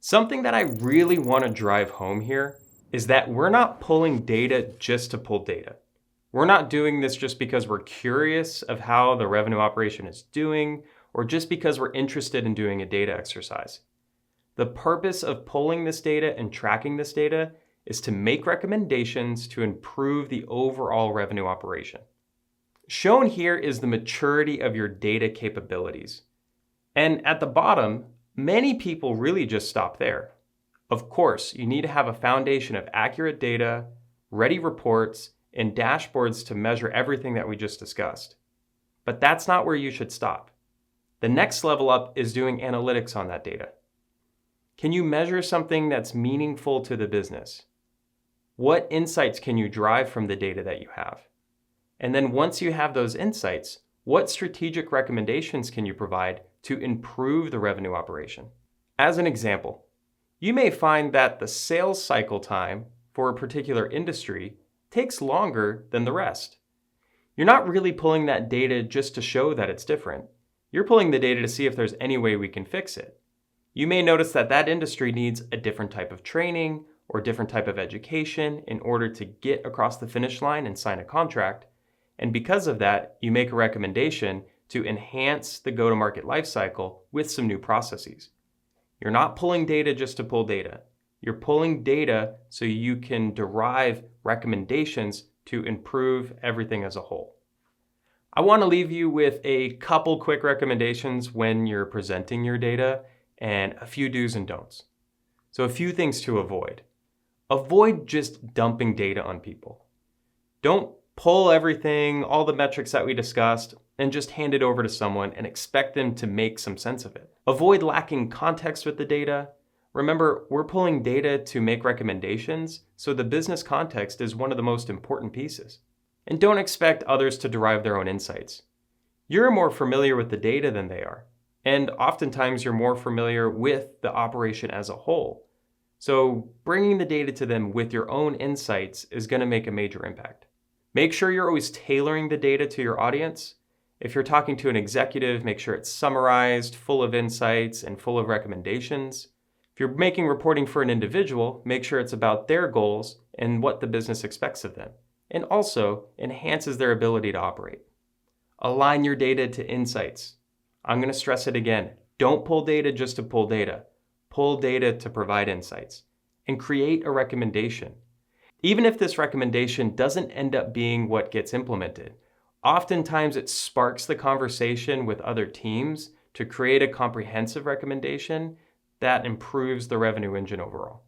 Something that I really want to drive home here is that we're not pulling data just to pull data. We're not doing this just because we're curious of how the revenue operation is doing or just because we're interested in doing a data exercise. The purpose of pulling this data and tracking this data is to make recommendations to improve the overall revenue operation. Shown here is the maturity of your data capabilities. And at the bottom, many people really just stop there. Of course, you need to have a foundation of accurate data, ready reports, and dashboards to measure everything that we just discussed. But that's not where you should stop. The next level up is doing analytics on that data. Can you measure something that's meaningful to the business? What insights can you drive from the data that you have? And then once you have those insights, what strategic recommendations can you provide to improve the revenue operation? As an example, you may find that the sales cycle time for a particular industry takes longer than the rest. You're not really pulling that data just to show that it's different. You're pulling the data to see if there's any way we can fix it. You may notice that that industry needs a different type of training or different type of education in order to get across the finish line and sign a contract. And because of that, you make a recommendation to enhance the go-to-market lifecycle with some new processes. You're not pulling data just to pull data. You're pulling data so you can derive recommendations to improve everything as a whole. I want to leave you with a couple quick recommendations when you're presenting your data and a few do's and don'ts. So a few things to avoid. Avoid just dumping data on people. Don't pull everything, all the metrics that we discussed, and just hand it over to someone and expect them to make some sense of it. Avoid lacking context with the data. Remember, we're pulling data to make recommendations, so the business context is one of the most important pieces. And don't expect others to derive their own insights. You're more familiar with the data than they are, and oftentimes you're more familiar with the operation as a whole. So bringing the data to them with your own insights is going to make a major impact. Make sure you're always tailoring the data to your audience. If you're talking to an executive, make sure it's summarized, full of insights, and full of recommendations. If you're making reporting for an individual, make sure it's about their goals and what the business expects of them, and also enhances their ability to operate. Align your data to insights. I'm going to stress it again. Don't pull data just to pull data. Pull data to provide insights, and create a recommendation. Even if this recommendation doesn't end up being what gets implemented, oftentimes it sparks the conversation with other teams to create a comprehensive recommendation that improves the revenue engine overall.